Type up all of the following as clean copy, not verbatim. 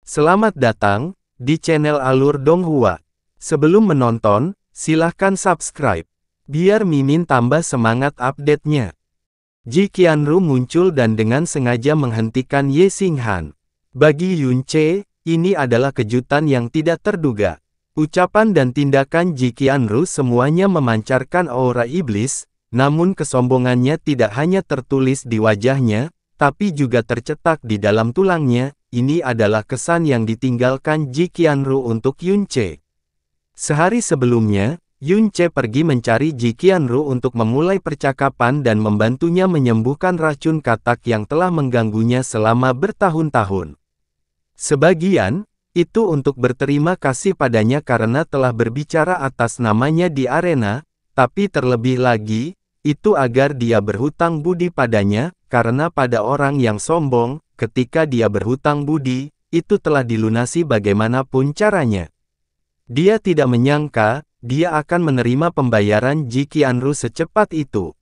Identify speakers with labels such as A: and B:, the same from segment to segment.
A: Selamat datang di channel Alur Donghua. Sebelum menonton, silahkan subscribe, biar Mimin tambah semangat update-nya. Ji Qianru muncul dan dengan sengaja menghentikan Ye Xinghan. Bagi Yun Ce, ini adalah kejutan yang tidak terduga. Ucapan dan tindakan Ji Qianru semuanya memancarkan aura iblis, namun kesombongannya tidak hanya tertulis di wajahnya, tapi juga tercetak di dalam tulangnya. Ini adalah kesan yang ditinggalkan Ji Qianru untuk Yun Ce. Sehari sebelumnya, Yun Ce pergi mencari Ji Qianru untuk memulai percakapan dan membantunya menyembuhkan racun katak yang telah mengganggunya selama bertahun-tahun. Sebagian, itu untuk berterima kasih padanya karena telah berbicara atas namanya di arena, tapi terlebih lagi, itu agar dia berhutang budi padanya, karena pada orang yang sombong, ketika dia berhutang budi, itu telah dilunasi bagaimanapun caranya. Dia tidak menyangka, dia akan menerima pembayaran Ji Qianru secepat itu.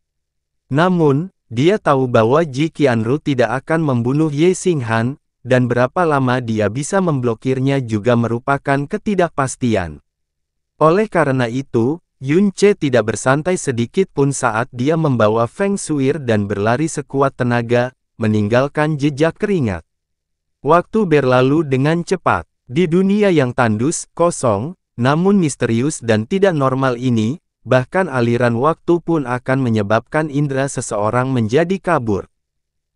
A: Namun, dia tahu bahwa Ji Qianru tidak akan membunuh Ye Xinghan, dan berapa lama dia bisa memblokirnya juga merupakan ketidakpastian. Oleh karena itu, Yun Ce tidak bersantai sedikit pun saat dia membawa Feng Shuir dan berlari sekuat tenaga, meninggalkan jejak keringat. Waktu berlalu dengan cepat. Di dunia yang tandus, kosong, namun misterius dan tidak normal ini, bahkan aliran waktu pun akan menyebabkan indera seseorang menjadi kabur.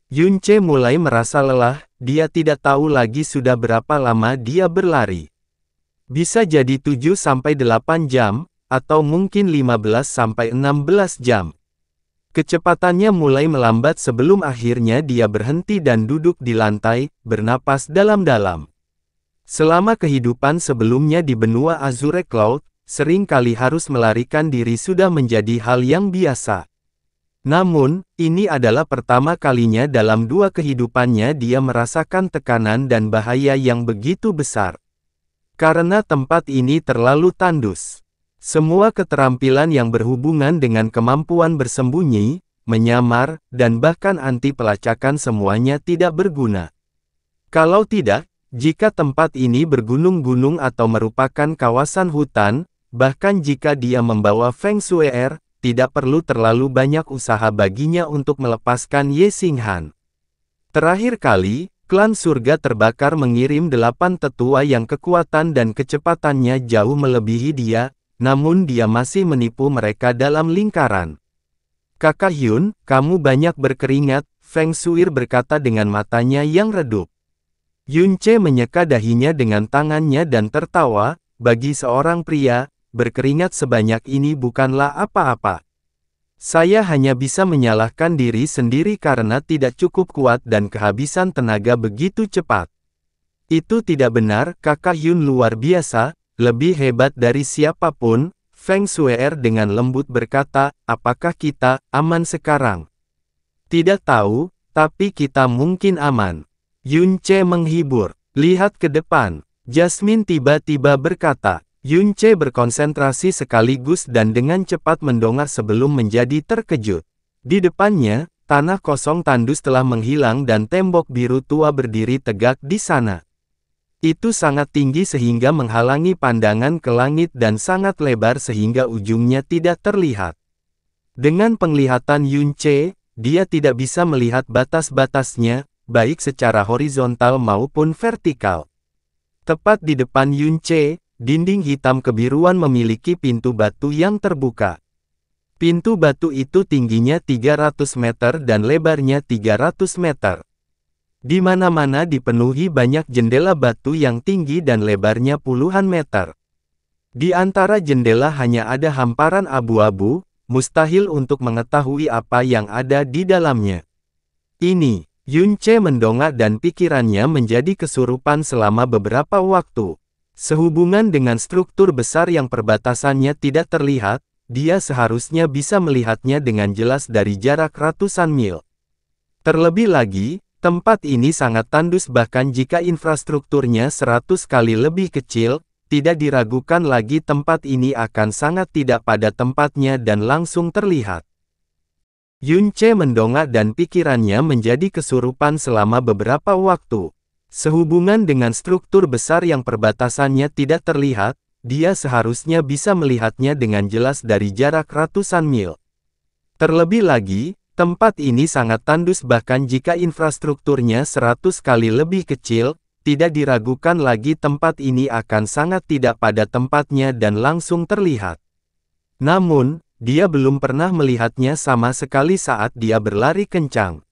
A: Yun Ce mulai merasa lelah, dia tidak tahu lagi sudah berapa lama dia berlari. Bisa jadi 7-8 jam, atau mungkin 15-16 jam. Kecepatannya mulai melambat sebelum akhirnya dia berhenti dan duduk di lantai, bernapas dalam-dalam. Selama kehidupan sebelumnya di benua Azure Cloud, sering kali harus melarikan diri sudah menjadi hal yang biasa. Namun, ini adalah pertama kalinya dalam dua kehidupannya dia merasakan tekanan dan bahaya yang begitu besar. Karena tempat ini terlalu tandus. Semua keterampilan yang berhubungan dengan kemampuan bersembunyi, menyamar, dan bahkan anti pelacakan semuanya tidak berguna. Kalau tidak, jika tempat ini bergunung-gunung atau merupakan kawasan hutan, bahkan jika dia membawa Feng Shuir, tidak perlu terlalu banyak usaha baginya untuk melepaskan Ye Xinghan. Terakhir kali, klan surga terbakar mengirim 8 tetua yang kekuatan dan kecepatannya jauh melebihi dia, namun dia masih menipu mereka dalam lingkaran. Kakak Hyun, kamu banyak berkeringat, Feng Shuir berkata dengan matanya yang redup. Yun Ce menyeka dahinya dengan tangannya dan tertawa, bagi seorang pria, berkeringat sebanyak ini bukanlah apa-apa. Saya hanya bisa menyalahkan diri sendiri karena tidak cukup kuat dan kehabisan tenaga begitu cepat. Itu tidak benar, Kakak Hyun luar biasa. Lebih hebat dari siapapun, Feng Shuir dengan lembut berkata, apakah kita aman sekarang? Tidak tahu, tapi kita mungkin aman. Yun Ce menghibur. Lihat ke depan. Jasmine tiba-tiba berkata. Yun Ce berkonsentrasi sekaligus dan dengan cepat mendongak sebelum menjadi terkejut. Di depannya, tanah kosong tandus telah menghilang dan tembok biru tua berdiri tegak di sana. Itu sangat tinggi sehingga menghalangi pandangan ke langit dan sangat lebar sehingga ujungnya tidak terlihat. Dengan penglihatan Yun Ce, dia tidak bisa melihat batas-batasnya, baik secara horizontal maupun vertikal. Tepat di depan Yun Ce, dinding hitam kebiruan memiliki pintu batu yang terbuka. Pintu batu itu tingginya 300 meter dan lebarnya 300 meter. Di mana-mana dipenuhi banyak jendela batu yang tinggi dan lebarnya puluhan meter. Di antara jendela hanya ada hamparan abu-abu, mustahil untuk mengetahui apa yang ada di dalamnya. Ini, Yun Ce mendongak dan pikirannya menjadi kesurupan selama beberapa waktu. Sehubungan dengan struktur besar yang perbatasannya tidak terlihat, dia seharusnya bisa melihatnya dengan jelas dari jarak ratusan mil. Terlebih lagi, tempat ini sangat tandus bahkan jika infrastrukturnya 100 kali lebih kecil, tidak diragukan lagi tempat ini akan sangat tidak pada tempatnya dan langsung terlihat. Yun Ce mendongak dan pikirannya menjadi kesurupan selama beberapa waktu. Sehubungan dengan struktur besar yang perbatasannya tidak terlihat, dia seharusnya bisa melihatnya dengan jelas dari jarak ratusan mil. Terlebih lagi, tempat ini sangat tandus bahkan jika infrastrukturnya 100 kali lebih kecil, tidak diragukan lagi tempat ini akan sangat tidak pada tempatnya dan langsung terlihat. Namun, dia belum pernah melihatnya sama sekali saat dia berlari kencang.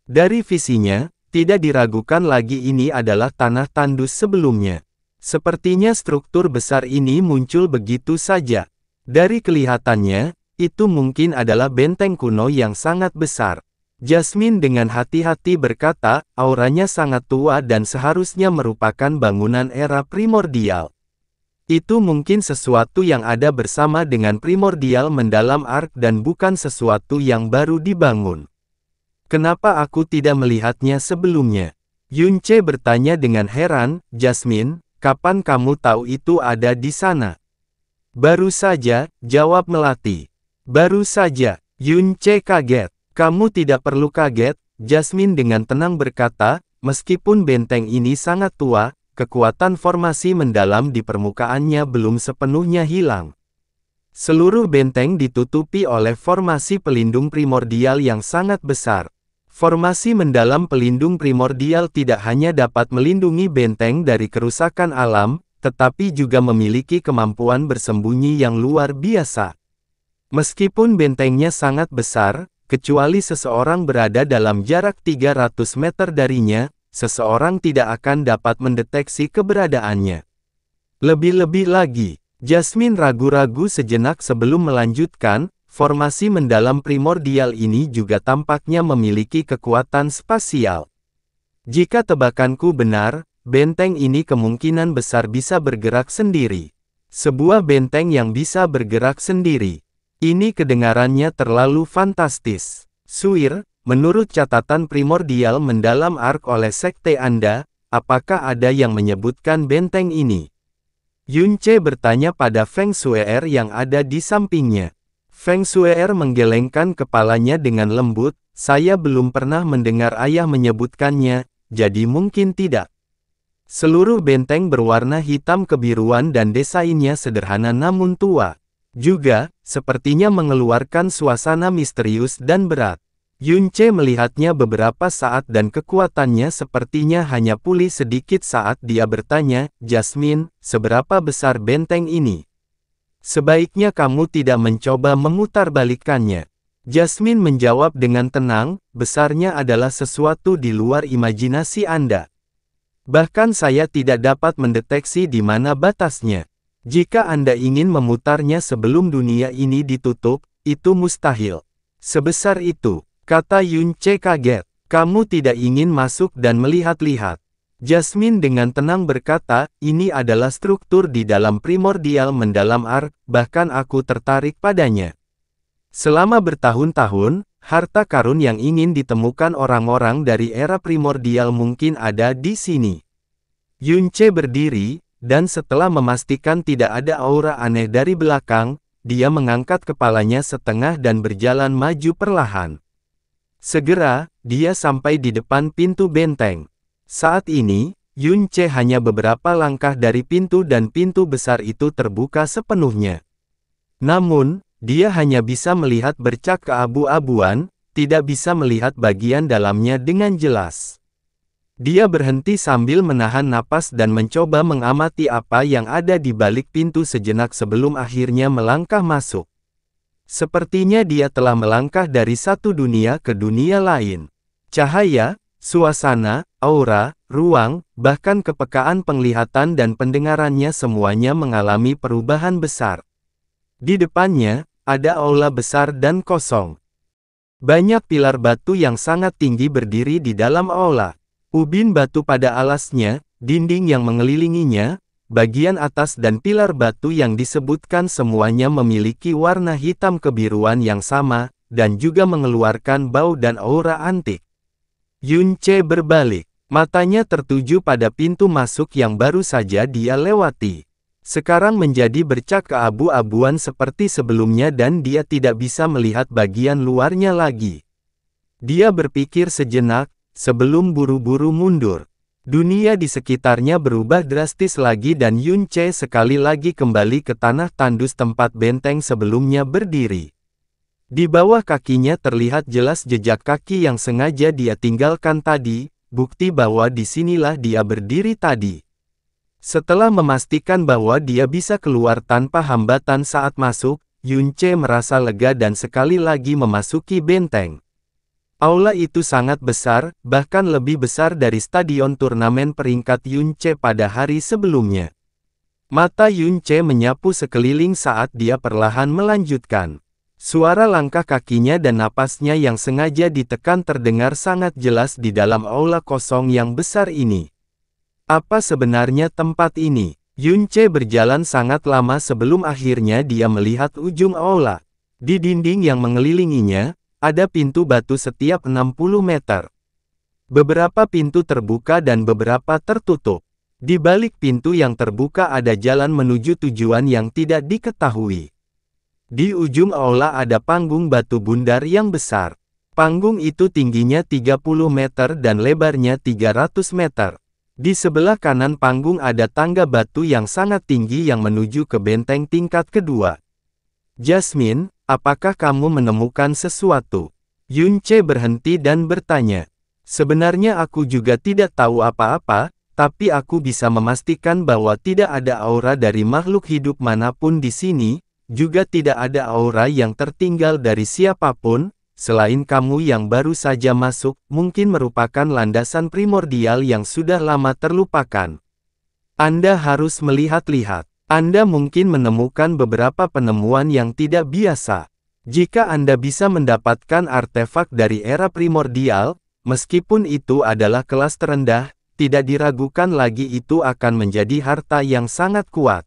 A: Dari visinya, tidak diragukan lagi ini adalah tanah tandus sebelumnya. Sepertinya struktur besar ini muncul begitu saja. Dari kelihatannya, itu mungkin adalah benteng kuno yang sangat besar. Jasmine dengan hati-hati berkata, auranya sangat tua dan seharusnya merupakan bangunan era primordial. Itu mungkin sesuatu yang ada bersama dengan primordial mendalam Ark dan bukan sesuatu yang baru dibangun. Kenapa aku tidak melihatnya sebelumnya? Yunce bertanya dengan heran, Jasmine, kapan kamu tahu itu ada di sana? Baru saja, jawab Melati. Baru saja, Yunce kaget. Kamu tidak perlu kaget, Jasmine dengan tenang berkata, meskipun benteng ini sangat tua, kekuatan formasi mendalam di permukaannya belum sepenuhnya hilang. Seluruh benteng ditutupi oleh formasi pelindung primordial yang sangat besar. Formasi mendalam pelindung primordial tidak hanya dapat melindungi benteng dari kerusakan alam, tetapi juga memiliki kemampuan bersembunyi yang luar biasa. Meskipun bentengnya sangat besar, kecuali seseorang berada dalam jarak 300 meter darinya, seseorang tidak akan dapat mendeteksi keberadaannya. Lebih-lebih lagi, Jasmine ragu-ragu sejenak sebelum melanjutkan. Formasi mendalam primordial ini juga tampaknya memiliki kekuatan spasial. Jika tebakanku benar, benteng ini kemungkinan besar bisa bergerak sendiri. Sebuah benteng yang bisa bergerak sendiri. Ini kedengarannya terlalu fantastis. Suir, menurut catatan primordial mendalam Ark oleh sekte Anda, apakah ada yang menyebutkan benteng ini? Yunce bertanya pada Feng Shue'er yang ada di sampingnya. Feng Shue'er menggelengkan kepalanya dengan lembut, saya belum pernah mendengar ayah menyebutkannya, jadi mungkin tidak. Seluruh benteng berwarna hitam kebiruan dan desainnya sederhana namun tua. Juga, sepertinya mengeluarkan suasana misterius dan berat. Yunce melihatnya beberapa saat dan kekuatannya sepertinya hanya pulih sedikit saat dia bertanya, Jasmine, seberapa besar benteng ini? Sebaiknya kamu tidak mencoba memutarbalikkannya. Jasmine menjawab dengan tenang, besarnya adalah sesuatu di luar imajinasi Anda. Bahkan saya tidak dapat mendeteksi di mana batasnya. Jika Anda ingin memutarnya sebelum dunia ini ditutup, itu mustahil. Sebesar itu, kata Yunce kaget. Kamu tidak ingin masuk dan melihat-lihat. Jasmine dengan tenang berkata, ini adalah struktur di dalam primordial mendalam Ark, bahkan aku tertarik padanya. Selama bertahun-tahun, harta karun yang ingin ditemukan orang-orang dari era primordial mungkin ada di sini. Yunce berdiri, dan setelah memastikan tidak ada aura aneh dari belakang, dia mengangkat kepalanya setengah dan berjalan maju perlahan. Segera, dia sampai di depan pintu benteng. Saat ini, Yunce hanya beberapa langkah dari pintu dan pintu besar itu terbuka sepenuhnya. Namun, dia hanya bisa melihat bercak keabu-abuan, tidak bisa melihat bagian dalamnya dengan jelas. Dia berhenti sambil menahan napas dan mencoba mengamati apa yang ada di balik pintu sejenak sebelum akhirnya melangkah masuk. Sepertinya dia telah melangkah dari satu dunia ke dunia lain. Cahaya, suasana, aura, ruang, bahkan kepekaan penglihatan dan pendengarannya semuanya mengalami perubahan besar. Di depannya, ada aula besar dan kosong. Banyak pilar batu yang sangat tinggi berdiri di dalam aula. Ubin batu pada alasnya, dinding yang mengelilinginya, bagian atas dan pilar batu yang disebutkan semuanya memiliki warna hitam kebiruan yang sama, dan juga mengeluarkan bau dan aura antik. Yunce berbalik. Matanya tertuju pada pintu masuk yang baru saja dia lewati. Sekarang menjadi bercak keabu-abuan seperti sebelumnya dan dia tidak bisa melihat bagian luarnya lagi. Dia berpikir sejenak, sebelum buru-buru mundur. Dunia di sekitarnya berubah drastis lagi dan Yun Che sekali lagi kembali ke tanah tandus tempat benteng sebelumnya berdiri. Di bawah kakinya terlihat jelas jejak kaki yang sengaja dia tinggalkan tadi, bukti bahwa disinilah dia berdiri tadi. Setelah memastikan bahwa dia bisa keluar tanpa hambatan saat masuk, Yun Che merasa lega dan sekali lagi memasuki benteng. Aula itu sangat besar, bahkan lebih besar dari stadion turnamen peringkat Yun Che pada hari sebelumnya. Mata Yun Che menyapu sekeliling saat dia perlahan melanjutkan. Suara langkah kakinya dan napasnya yang sengaja ditekan terdengar sangat jelas di dalam aula kosong yang besar ini. Apa sebenarnya tempat ini? Yun Che berjalan sangat lama sebelum akhirnya dia melihat ujung aula. Di dinding yang mengelilinginya, ada pintu batu setiap 60 meter. Beberapa pintu terbuka dan beberapa tertutup. Di balik pintu yang terbuka ada jalan menuju tujuan yang tidak diketahui. Di ujung aula ada panggung batu bundar yang besar. Panggung itu tingginya 30 meter dan lebarnya 300 meter. Di sebelah kanan panggung ada tangga batu yang sangat tinggi yang menuju ke benteng tingkat kedua. Jasmine, apakah kamu menemukan sesuatu? Yun Che berhenti dan bertanya. Sebenarnya aku juga tidak tahu apa-apa, tapi aku bisa memastikan bahwa tidak ada aura dari makhluk hidup manapun di sini, juga tidak ada aura yang tertinggal dari siapapun, selain kamu yang baru saja masuk, mungkin merupakan landasan primordial yang sudah lama terlupakan. Anda harus melihat-lihat. Anda mungkin menemukan beberapa penemuan yang tidak biasa. Jika Anda bisa mendapatkan artefak dari era primordial, meskipun itu adalah kelas terendah, tidak diragukan lagi itu akan menjadi harta yang sangat kuat.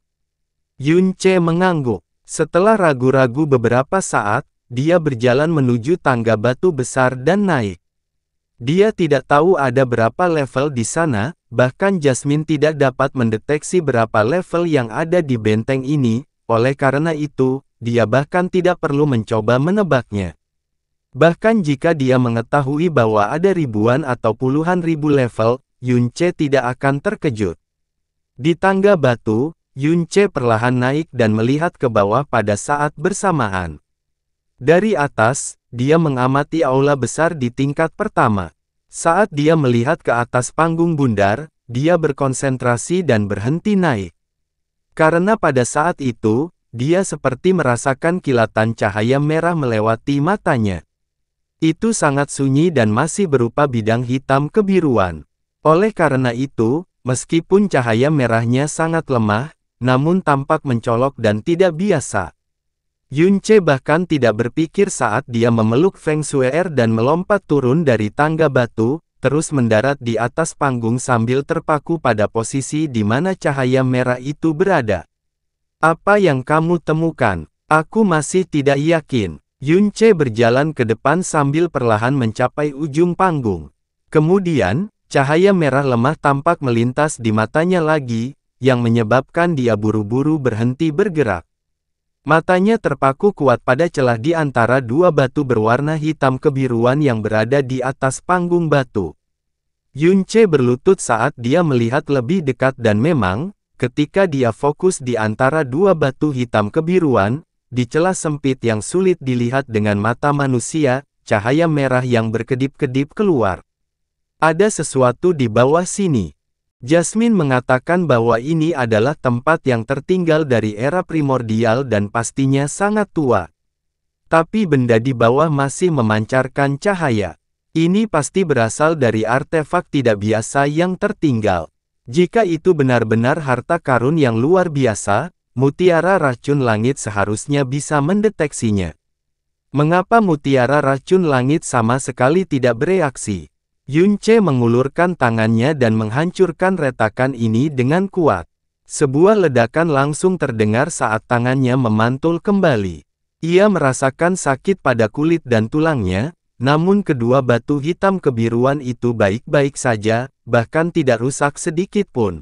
A: Yun Che mengangguk. Setelah ragu-ragu beberapa saat, dia berjalan menuju tangga batu besar dan naik. Dia tidak tahu ada berapa level di sana, bahkan Jasmine tidak dapat mendeteksi berapa level yang ada di benteng ini, oleh karena itu, dia bahkan tidak perlu mencoba menebaknya. Bahkan jika dia mengetahui bahwa ada ribuan atau puluhan ribu level, Yun Che tidak akan terkejut. Di tangga batu, Yun Che perlahan naik dan melihat ke bawah pada saat bersamaan. Dari atas, dia mengamati aula besar di tingkat pertama. Saat dia melihat ke atas panggung bundar, dia berkonsentrasi dan berhenti naik. Karena pada saat itu, dia seperti merasakan kilatan cahaya merah melewati matanya. Itu sangat sunyi dan masih berupa bidang hitam kebiruan. Oleh karena itu, meskipun cahaya merahnya sangat lemah, namun tampak mencolok dan tidak biasa. Yun Che bahkan tidak berpikir saat dia memeluk Feng Shui'er dan melompat turun dari tangga batu, terus mendarat di atas panggung sambil terpaku pada posisi di mana cahaya merah itu berada. Apa yang kamu temukan? Aku masih tidak yakin. Yun Che berjalan ke depan sambil perlahan mencapai ujung panggung. Kemudian, cahaya merah lemah tampak melintas di matanya lagi, yang menyebabkan dia buru-buru berhenti bergerak. Matanya terpaku kuat pada celah di antara dua batu berwarna hitam kebiruan yang berada di atas panggung batu. Yun Che berlutut saat dia melihat lebih dekat dan memang, ketika dia fokus di antara dua batu hitam kebiruan, di celah sempit yang sulit dilihat dengan mata manusia, cahaya merah yang berkedip-kedip keluar. Ada sesuatu di bawah sini. Jasmine mengatakan bahwa ini adalah tempat yang tertinggal dari era primordial dan pastinya sangat tua. Tapi benda di bawah masih memancarkan cahaya. Ini pasti berasal dari artefak tidak biasa yang tertinggal. Jika itu benar-benar harta karun yang luar biasa, mutiara racun langit seharusnya bisa mendeteksinya. Mengapa mutiara racun langit sama sekali tidak bereaksi? Yun Che mengulurkan tangannya dan menghancurkan retakan ini dengan kuat. Sebuah ledakan langsung terdengar saat tangannya memantul kembali. Ia merasakan sakit pada kulit dan tulangnya, namun kedua batu hitam kebiruan itu baik-baik saja, bahkan tidak rusak sedikit pun.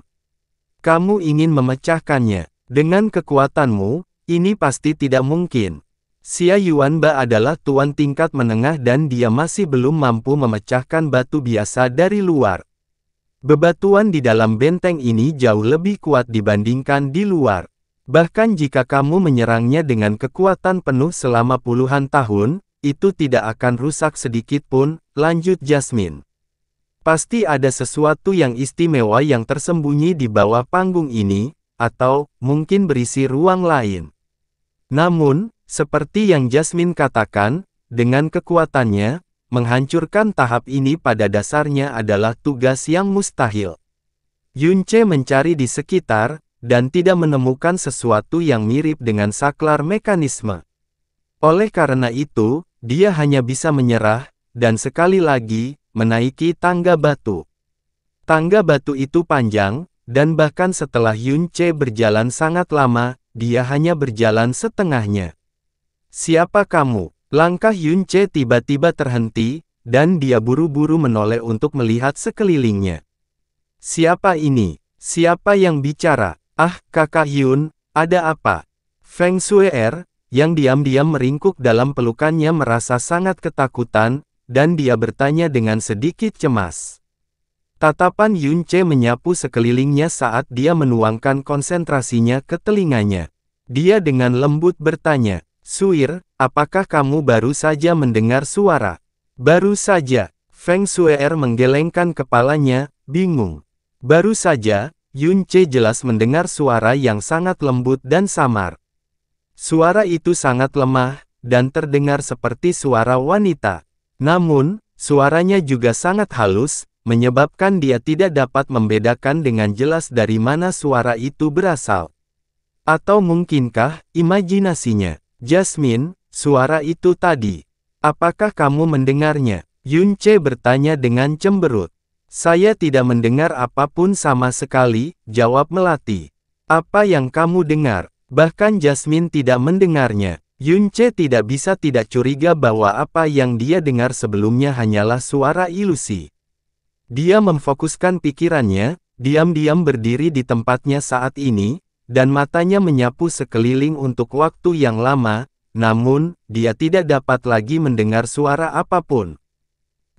A: Kamu ingin memecahkannya. Dengan kekuatanmu, ini pasti tidak mungkin. Xia Yuanba adalah tuan tingkat menengah dan dia masih belum mampu memecahkan batu biasa dari luar. Bebatuan di dalam benteng ini jauh lebih kuat dibandingkan di luar. Bahkan jika kamu menyerangnya dengan kekuatan penuh selama puluhan tahun, itu tidak akan rusak sedikit pun, lanjut Jasmine. Pasti ada sesuatu yang istimewa yang tersembunyi di bawah panggung ini, atau mungkin berisi ruang lain. Namun, seperti yang Jasmine katakan, dengan kekuatannya, menghancurkan tahap ini pada dasarnya adalah tugas yang mustahil. Yunce mencari di sekitar, dan tidak menemukan sesuatu yang mirip dengan saklar mekanisme. Oleh karena itu, dia hanya bisa menyerah, dan sekali lagi, menaiki tangga batu. Tangga batu itu panjang, dan bahkan setelah Yunce berjalan sangat lama, dia hanya berjalan setengahnya. Siapa kamu? Langkah Yunce tiba-tiba terhenti, dan dia buru-buru menoleh untuk melihat sekelilingnya. Siapa ini? Siapa yang bicara? Ah, Kakak Yun, ada apa? Feng Shui'er, yang diam-diam meringkuk dalam pelukannya merasa sangat ketakutan, dan dia bertanya dengan sedikit cemas. Tatapan Yunce menyapu sekelilingnya saat dia menuangkan konsentrasinya ke telinganya. Dia dengan lembut bertanya, Shui'er, apakah kamu baru saja mendengar suara? Baru saja, Feng Shui'er menggelengkan kepalanya, bingung. Baru saja, Yunce jelas mendengar suara yang sangat lembut dan samar. Suara itu sangat lemah, dan terdengar seperti suara wanita. Namun, suaranya juga sangat halus, menyebabkan dia tidak dapat membedakan dengan jelas dari mana suara itu berasal. Atau mungkinkah, imajinasinya? Jasmine, suara itu tadi. Apakah kamu mendengarnya? Yunce bertanya dengan cemberut. Saya tidak mendengar apapun sama sekali, jawab Melati. Apa yang kamu dengar? Bahkan Jasmine tidak mendengarnya. Yunce tidak bisa tidak curiga bahwa apa yang dia dengar sebelumnya hanyalah suara ilusi. Dia memfokuskan pikirannya, diam-diam berdiri di tempatnya saat ini, dan matanya menyapu sekeliling untuk waktu yang lama, namun, dia tidak dapat lagi mendengar suara apapun.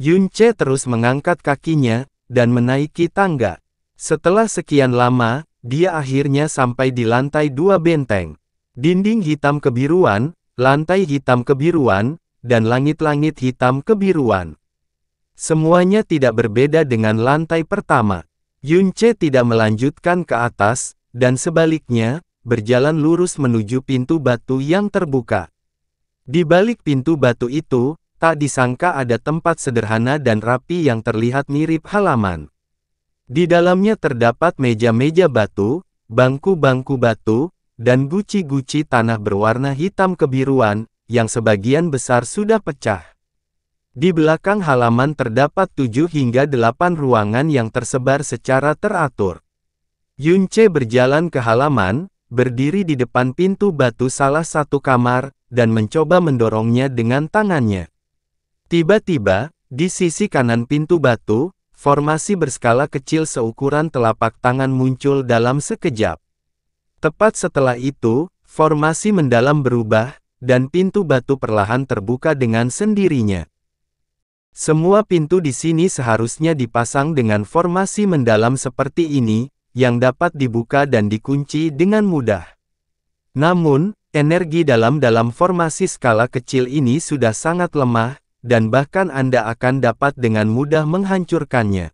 A: Yunce terus mengangkat kakinya, dan menaiki tangga. Setelah sekian lama, dia akhirnya sampai di lantai 2 benteng. Dinding hitam kebiruan, lantai hitam kebiruan, dan langit-langit hitam kebiruan. Semuanya tidak berbeda dengan lantai pertama. Yunce tidak melanjutkan ke atas, dan sebaliknya, berjalan lurus menuju pintu batu yang terbuka. Di balik pintu batu itu, tak disangka ada tempat sederhana dan rapi yang terlihat mirip halaman. Di dalamnya terdapat meja-meja batu, bangku-bangku batu, dan guci-guci tanah berwarna hitam kebiruan, yang sebagian besar sudah pecah. Di belakang halaman terdapat 7 hingga 8 ruangan yang tersebar secara teratur. Yunce berjalan ke halaman, berdiri di depan pintu batu salah satu kamar, dan mencoba mendorongnya dengan tangannya. Tiba-tiba, di sisi kanan pintu batu, formasi berskala kecil seukuran telapak tangan muncul dalam sekejap. Tepat setelah itu, formasi mendalam berubah, dan pintu batu perlahan terbuka dengan sendirinya. Semua pintu di sini seharusnya dipasang dengan formasi mendalam seperti ini, yang dapat dibuka dan dikunci dengan mudah. Namun, energi dalam formasi skala kecil ini sudah sangat lemah, dan bahkan Anda akan dapat dengan mudah menghancurkannya.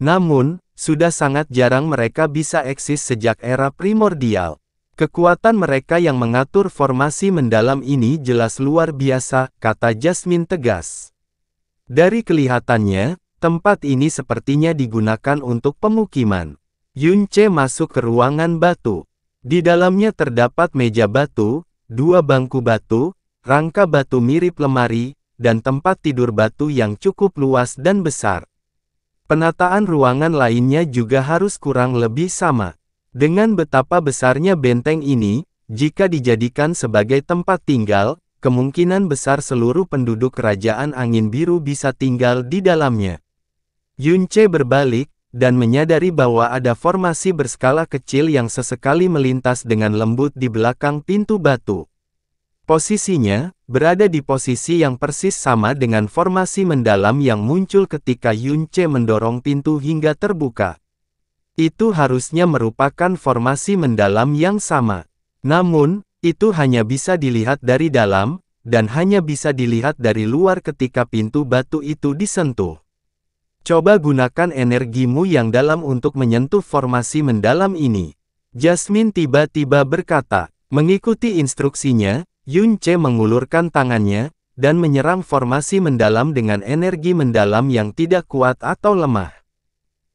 A: Namun, sudah sangat jarang mereka bisa eksis sejak era primordial. Kekuatan mereka yang mengatur formasi mendalam ini jelas luar biasa, kata Jasmine tegas. Dari kelihatannya, tempat ini sepertinya digunakan untuk pemukiman. Yunce masuk ke ruangan batu. Di dalamnya terdapat meja batu, 2 bangku batu, rangka batu mirip lemari, dan tempat tidur batu yang cukup luas dan besar. Penataan ruangan lainnya juga harus kurang lebih sama. Dengan betapa besarnya benteng ini, jika dijadikan sebagai tempat tinggal, kemungkinan besar seluruh penduduk kerajaan angin biru bisa tinggal di dalamnya. Yunce berbalik, dan menyadari bahwa ada formasi berskala kecil yang sesekali melintas dengan lembut di belakang pintu batu. Posisinya, berada di posisi yang persis sama dengan formasi mendalam yang muncul ketika Yun Ce mendorong pintu hingga terbuka. Itu harusnya merupakan formasi mendalam yang sama. Namun, itu hanya bisa dilihat dari dalam, dan hanya bisa dilihat dari luar ketika pintu batu itu disentuh. Coba gunakan energimu yang dalam untuk menyentuh formasi mendalam ini. Jasmine tiba-tiba berkata. Mengikuti instruksinya, Yun Ce mengulurkan tangannya, dan menyerang formasi mendalam dengan energi mendalam yang tidak kuat atau lemah.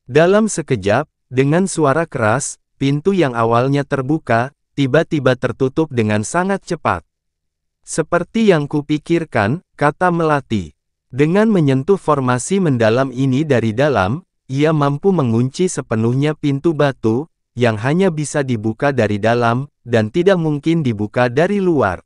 A: Dalam sekejap, dengan suara keras, pintu yang awalnya terbuka, tiba-tiba tertutup dengan sangat cepat. Seperti yang kupikirkan, kata Melati. Dengan menyentuh formasi mendalam ini dari dalam, ia mampu mengunci sepenuhnya pintu batu, yang hanya bisa dibuka dari dalam, dan tidak mungkin dibuka dari luar.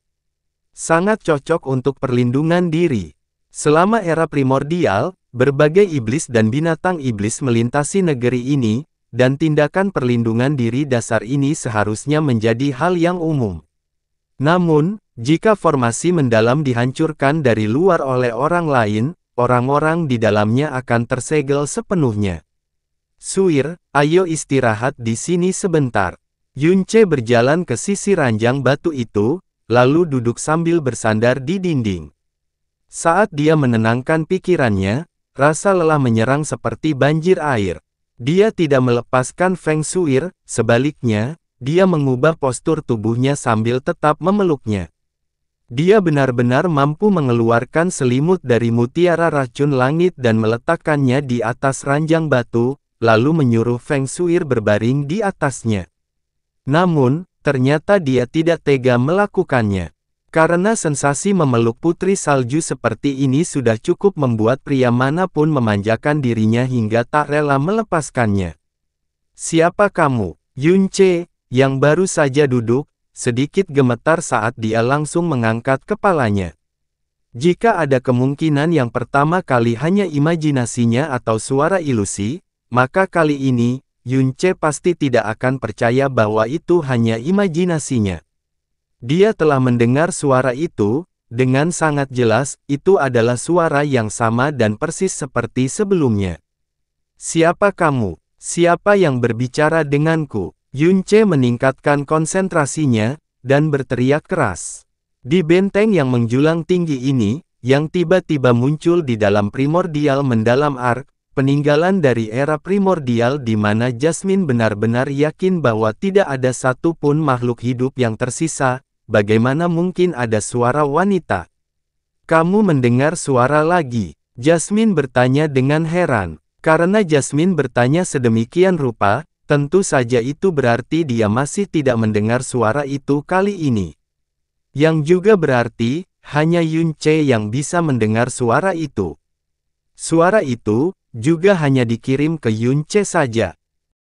A: Sangat cocok untuk perlindungan diri. Selama era primordial, berbagai iblis dan binatang iblis melintasi negeri ini, dan tindakan perlindungan diri dasar ini seharusnya menjadi hal yang umum. Namun, jika formasi mendalam dihancurkan dari luar oleh orang lain, orang-orang di dalamnya akan tersegel sepenuhnya. Suir, ayo istirahat di sini sebentar. Yun Ce berjalan ke sisi ranjang batu itu, lalu duduk sambil bersandar di dinding. Saat dia menenangkan pikirannya, rasa lelah menyerang seperti banjir air. Dia tidak melepaskan Feng Suir, sebaliknya, dia mengubah postur tubuhnya sambil tetap memeluknya. Dia benar-benar mampu mengeluarkan selimut dari mutiara racun langit dan meletakkannya di atas ranjang batu, lalu menyuruh Feng Suir berbaring di atasnya. Namun, ternyata dia tidak tega melakukannya. Karena sensasi memeluk putri salju seperti ini sudah cukup membuat pria manapun memanjakan dirinya hingga tak rela melepaskannya. Siapa kamu? Yun Ce, yang baru saja duduk, sedikit gemetar saat dia langsung mengangkat kepalanya. Jika ada kemungkinan yang pertama kali hanya imajinasinya atau suara ilusi, maka kali ini, Yun Ce pasti tidak akan percaya bahwa itu hanya imajinasinya. Dia telah mendengar suara itu, dengan sangat jelas, itu adalah suara yang sama dan persis seperti sebelumnya. Siapa kamu? Siapa yang berbicara denganku? Yun Ce meningkatkan konsentrasinya, dan berteriak keras. Di benteng yang menjulang tinggi ini, yang tiba-tiba muncul di dalam primordial mendalam ark, peninggalan dari era primordial di mana Jasmine benar-benar yakin bahwa tidak ada satupun makhluk hidup yang tersisa, bagaimana mungkin ada suara wanita? Kamu mendengar suara lagi? Jasmine bertanya dengan heran. Karena Jasmine bertanya sedemikian rupa, tentu saja itu berarti dia masih tidak mendengar suara itu kali ini. Yang juga berarti, hanya Yun Ce yang bisa mendengar suara itu. Suara itu, juga hanya dikirim ke Yun Ce saja.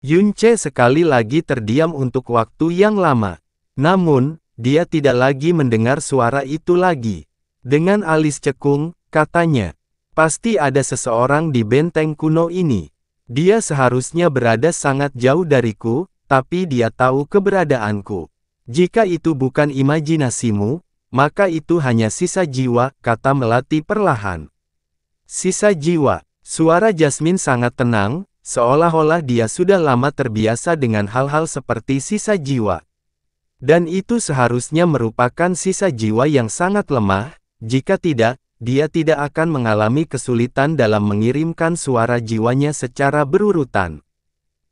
A: Yun Ce sekali lagi terdiam untuk waktu yang lama. Namun, dia tidak lagi mendengar suara itu lagi. Dengan alis cekung, katanya, pasti ada seseorang di benteng kuno ini. Dia seharusnya berada sangat jauh dariku, tapi dia tahu keberadaanku. Jika itu bukan imajinasimu, maka itu hanya sisa jiwa, kata Melati perlahan. Sisa jiwa. Suara Jasmine sangat tenang, seolah-olah dia sudah lama terbiasa dengan hal-hal seperti sisa jiwa. Dan itu seharusnya merupakan sisa jiwa yang sangat lemah, jika tidak, dia tidak akan mengalami kesulitan dalam mengirimkan suara jiwanya secara berurutan.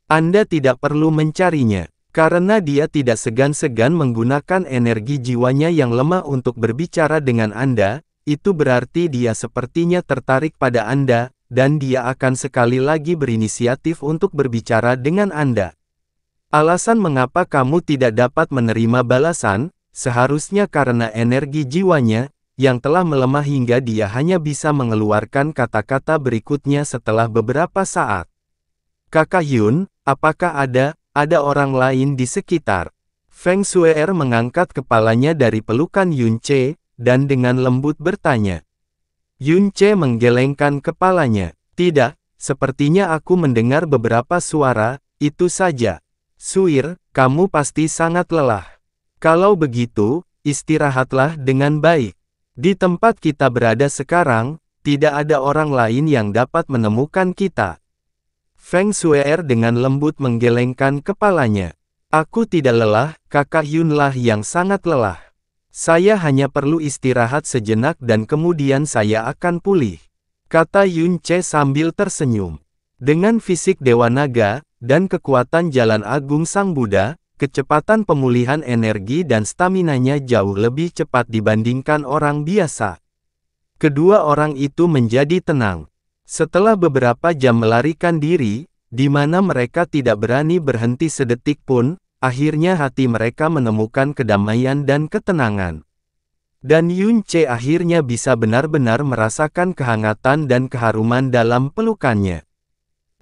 A: Anda tidak perlu mencarinya, karena dia tidak segan-segan menggunakan energi jiwanya yang lemah untuk berbicara dengan Anda, itu berarti dia sepertinya tertarik pada Anda, dan dia akan sekali lagi berinisiatif untuk berbicara dengan Anda. Alasan mengapa kamu tidak dapat menerima balasan, seharusnya karena energi jiwanya, yang telah melemah hingga dia hanya bisa mengeluarkan kata-kata berikutnya setelah beberapa saat. Kakak Yun, apakah ada orang lain di sekitar? Feng Suer mengangkat kepalanya dari pelukan Yun Ce, dan dengan lembut bertanya. Yun Ce menggelengkan kepalanya. Tidak, sepertinya aku mendengar beberapa suara, itu saja. Suir, kamu pasti sangat lelah. Kalau begitu, istirahatlah dengan baik. Di tempat kita berada sekarang, tidak ada orang lain yang dapat menemukan kita. Feng Shue'er dengan lembut menggelengkan kepalanya. Aku tidak lelah, kakak Yunlah yang sangat lelah. Saya hanya perlu istirahat sejenak dan kemudian saya akan pulih, kata Yun Ce sambil tersenyum. Dengan fisik Dewa Naga, dan kekuatan Jalan Agung Sang Buddha, kecepatan pemulihan energi dan staminanya jauh lebih cepat dibandingkan orang biasa. Kedua orang itu menjadi tenang. Setelah beberapa jam melarikan diri, di mana mereka tidak berani berhenti sedetik pun, akhirnya hati mereka menemukan kedamaian dan ketenangan. Dan Yun Ce akhirnya bisa benar-benar merasakan kehangatan dan keharuman dalam pelukannya.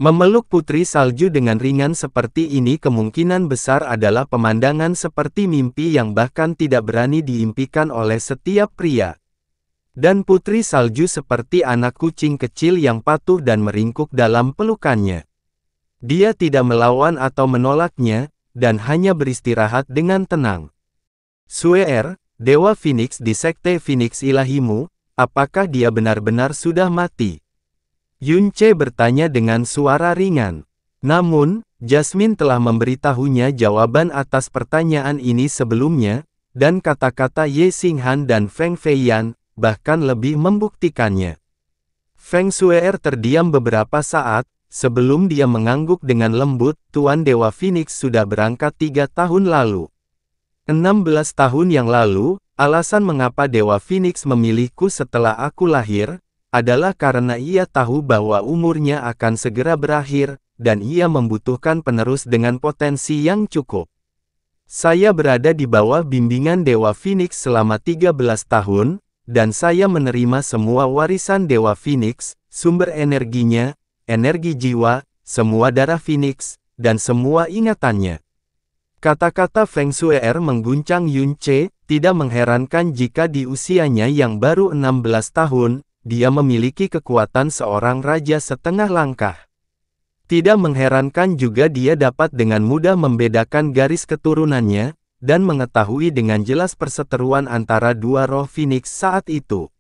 A: Memeluk putri salju dengan ringan seperti ini kemungkinan besar adalah pemandangan seperti mimpi yang bahkan tidak berani diimpikan oleh setiap pria. Dan putri salju seperti anak kucing kecil yang patuh dan meringkuk dalam pelukannya. Dia tidak melawan atau menolaknya, dan hanya beristirahat dengan tenang. Shue'er, Dewa Phoenix di Sekte Phoenix Ilahimu, apakah dia benar-benar sudah mati? Yun Ce bertanya dengan suara ringan. Namun, Jasmine telah memberitahunya jawaban atas pertanyaan ini sebelumnya, dan kata-kata Ye Xinghan dan Feng Feiyan bahkan lebih membuktikannya. Feng Shue'er terdiam beberapa saat, sebelum dia mengangguk dengan lembut, Tuan Dewa Phoenix sudah berangkat 3 tahun lalu. 16 tahun yang lalu, alasan mengapa Dewa Phoenix memilihku setelah aku lahir, adalah karena ia tahu bahwa umurnya akan segera berakhir, dan ia membutuhkan penerus dengan potensi yang cukup. Saya berada di bawah bimbingan Dewa Phoenix selama 13 tahun, dan saya menerima semua warisan Dewa Phoenix, sumber energinya, energi jiwa, semua darah Phoenix, dan semua ingatannya. Kata-kata Feng Shue'er mengguncang Yun Ce, tidak mengherankan jika di usianya yang baru 16 tahun, dia memiliki kekuatan seorang raja setengah langkah. Tidak mengherankan juga dia dapat dengan mudah membedakan garis keturunannya, dan mengetahui dengan jelas perseteruan antara dua roh Phoenix saat itu.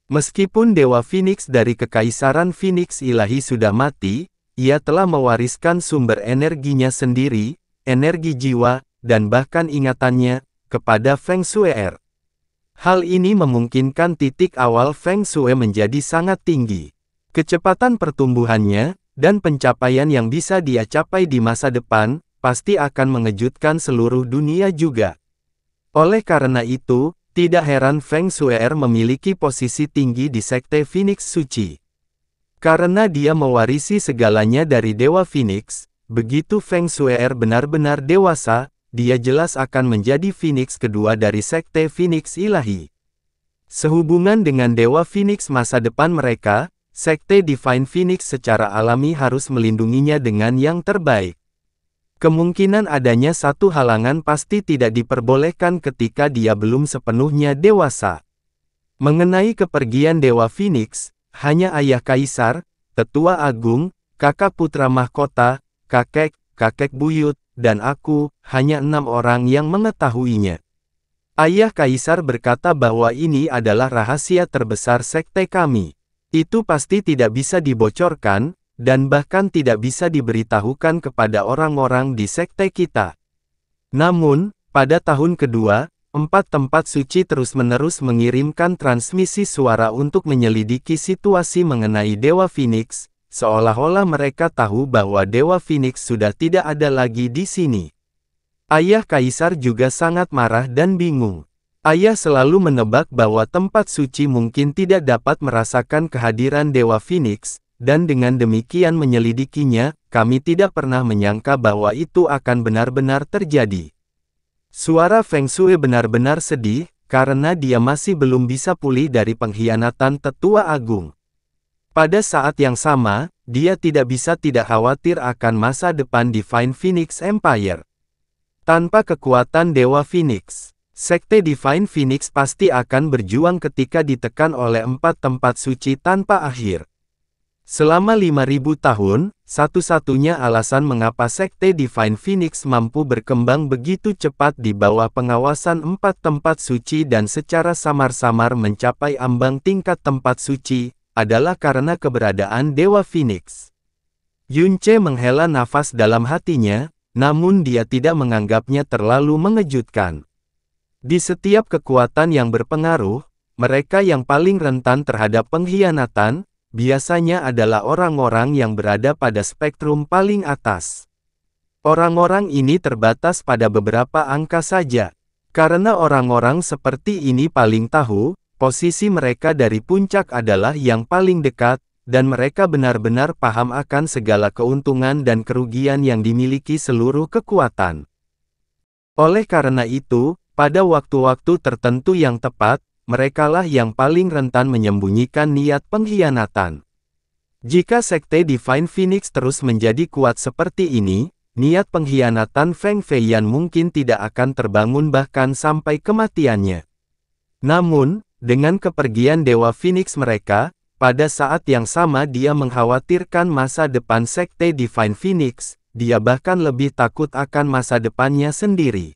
A: Meskipun Dewa Phoenix dari Kekaisaran Phoenix Ilahi sudah mati, ia telah mewariskan sumber energinya sendiri, energi jiwa, dan bahkan ingatannya, kepada Feng Shue'er. Hal ini memungkinkan titik awal Feng Shui menjadi sangat tinggi. Kecepatan pertumbuhannya, dan pencapaian yang bisa dia capai di masa depan, pasti akan mengejutkan seluruh dunia juga. Oleh karena itu, tidak heran Feng Shue'er memiliki posisi tinggi di Sekte Phoenix Suci. Karena dia mewarisi segalanya dari Dewa Phoenix, begitu Feng Shue'er benar-benar dewasa, dia jelas akan menjadi Phoenix kedua dari Sekte Phoenix Ilahi. Sehubungan dengan Dewa Phoenix masa depan mereka, Sekte Divine Phoenix secara alami harus melindunginya dengan yang terbaik. Kemungkinan adanya satu halangan pasti tidak diperbolehkan ketika dia belum sepenuhnya dewasa. Mengenai kepergian Dewa Phoenix, hanya ayah kaisar, tetua agung, kakak putra mahkota, kakek buyut, dan aku, hanya 6 orang yang mengetahuinya. Ayah kaisar berkata bahwa ini adalah rahasia terbesar sekte kami. Itu pasti tidak bisa dibocorkan, dan bahkan tidak bisa diberitahukan kepada orang-orang di sekte kita. Namun, pada tahun kedua, 4 tempat suci terus-menerus mengirimkan transmisi suara untuk menyelidiki situasi mengenai Dewa Phoenix, seolah-olah mereka tahu bahwa Dewa Phoenix sudah tidak ada lagi di sini. Ayah kaisar juga sangat marah dan bingung. Ayah selalu menebak bahwa tempat suci mungkin tidak dapat merasakan kehadiran Dewa Phoenix, dan dengan demikian menyelidikinya, kami tidak pernah menyangka bahwa itu akan benar-benar terjadi. Suara Feng Shui benar-benar sedih, karena dia masih belum bisa pulih dari pengkhianatan tetua agung. Pada saat yang sama, dia tidak bisa tidak khawatir akan masa depan Divine Phoenix Empire. Tanpa kekuatan Dewa Phoenix, Sekte Divine Phoenix pasti akan berjuang ketika ditekan oleh 4 tempat suci tanpa akhir. Selama 5.000 tahun, satu-satunya alasan mengapa Sekte Divine Phoenix mampu berkembang begitu cepat di bawah pengawasan 4 tempat suci dan secara samar-samar mencapai ambang tingkat tempat suci, adalah karena keberadaan Dewa Phoenix. Yunce menghela nafas dalam hatinya, namun dia tidak menganggapnya terlalu mengejutkan. Di setiap kekuatan yang berpengaruh, mereka yang paling rentan terhadap pengkhianatan, biasanya adalah orang-orang yang berada pada spektrum paling atas. Orang-orang ini terbatas pada beberapa angka saja. Karena orang-orang seperti ini paling tahu, posisi mereka dari puncak adalah yang paling dekat, dan mereka benar-benar paham akan segala keuntungan dan kerugian yang dimiliki seluruh kekuatan. Oleh karena itu, pada waktu-waktu tertentu yang tepat, merekalah yang paling rentan menyembunyikan niat pengkhianatan. Jika Sekte Divine Phoenix terus menjadi kuat seperti ini, niat pengkhianatan Feng Feiyan mungkin tidak akan terbangun bahkan sampai kematiannya. Namun, dengan kepergian Dewa Phoenix mereka, pada saat yang sama dia mengkhawatirkan masa depan Sekte Divine Phoenix, dia bahkan lebih takut akan masa depannya sendiri.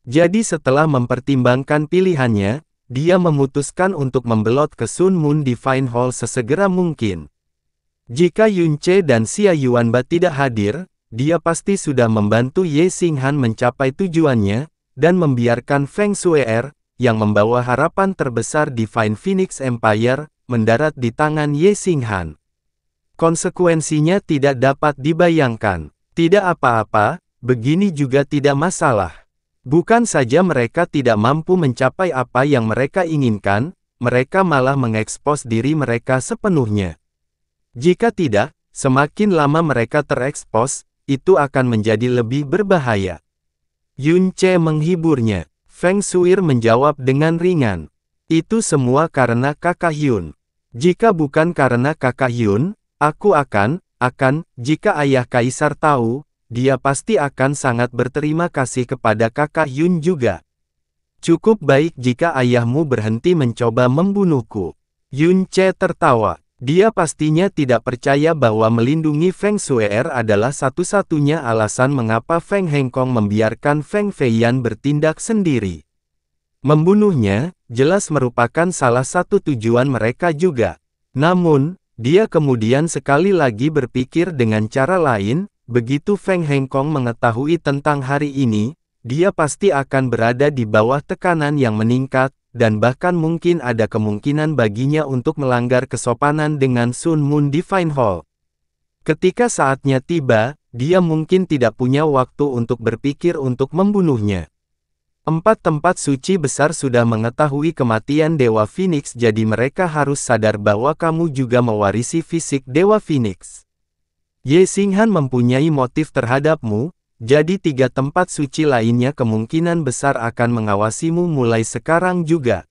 A: Jadi setelah mempertimbangkan pilihannya, dia memutuskan untuk membelot ke Sun Moon Divine Hall sesegera mungkin. Jika Yunce dan Xia Yuanba tidak hadir, dia pasti sudah membantu Ye Xinghan mencapai tujuannya, dan membiarkan Feng Shue'er, yang membawa harapan terbesar Divine Phoenix Empire, mendarat di tangan Ye Xinghan. Konsekuensinya tidak dapat dibayangkan. Tidak apa-apa, begini juga tidak masalah. Bukan saja mereka tidak mampu mencapai apa yang mereka inginkan, mereka malah mengekspos diri mereka sepenuhnya. Jika tidak, semakin lama mereka terekspos, itu akan menjadi lebih berbahaya. Yunce menghiburnya. Feng Shuir menjawab dengan ringan. Itu semua karena Kakak Hyun. Jika bukan karena Kakak Hyun, aku jika ayah Kaisar tahu, dia pasti akan sangat berterima kasih kepada Kakak Hyun juga. Cukup baik jika ayahmu berhenti mencoba membunuhku. Yunce tertawa. Dia pastinya tidak percaya bahwa melindungi Feng Shue'er adalah satu-satunya alasan mengapa Feng Hengkong membiarkan Feng Feiyan bertindak sendiri. Membunuhnya, jelas merupakan salah satu tujuan mereka juga. Namun, dia kemudian sekali lagi berpikir dengan cara lain. Begitu Feng Hengkong mengetahui tentang hari ini, dia pasti akan berada di bawah tekanan yang meningkat, dan bahkan mungkin ada kemungkinan baginya untuk melanggar kesopanan dengan Sun Moon Divine Hall. Ketika saatnya tiba, dia mungkin tidak punya waktu untuk berpikir untuk membunuhnya. 4 tempat suci besar sudah mengetahui kematian Dewa Phoenix, jadi mereka harus sadar bahwa kamu juga mewarisi fisik Dewa Phoenix. Ye Xinghan mempunyai motif terhadapmu, jadi 3 tempat suci lainnya kemungkinan besar akan mengawasimu mulai sekarang juga.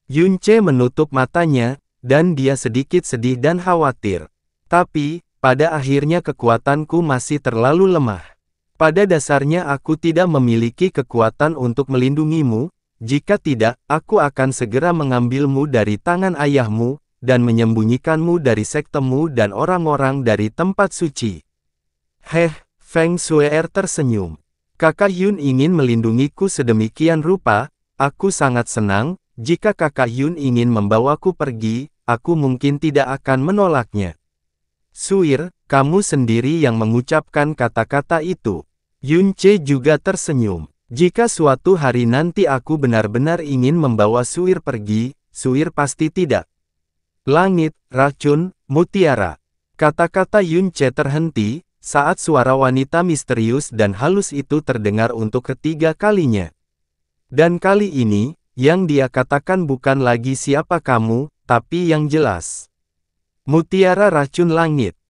A: Yunce menutup matanya, dan dia sedikit sedih dan khawatir. Tapi, pada akhirnya kekuatanku masih terlalu lemah. Pada dasarnya aku tidak memiliki kekuatan untuk melindungimu, jika tidak, aku akan segera mengambilmu dari tangan ayahmu, dan menyembunyikanmu dari sektemu dan orang-orang dari tempat suci. Feng Shue'er tersenyum. Kakak Hyun ingin melindungiku sedemikian rupa, aku sangat senang, jika Kakak Hyun ingin membawaku pergi, aku mungkin tidak akan menolaknya. Shuir, kamu sendiri yang mengucapkan kata-kata itu. Yunce juga tersenyum. Jika suatu hari nanti aku benar-benar ingin membawa Shuir pergi, Shuir pasti tidak. Langit, racun, mutiara. Kata-kata Yunce terhenti, saat suara wanita misterius dan halus itu terdengar untuk ketiga kalinya. Dan kali ini, yang dia katakan bukan lagi siapa kamu, tapi yang jelas. Mutiara racun langit.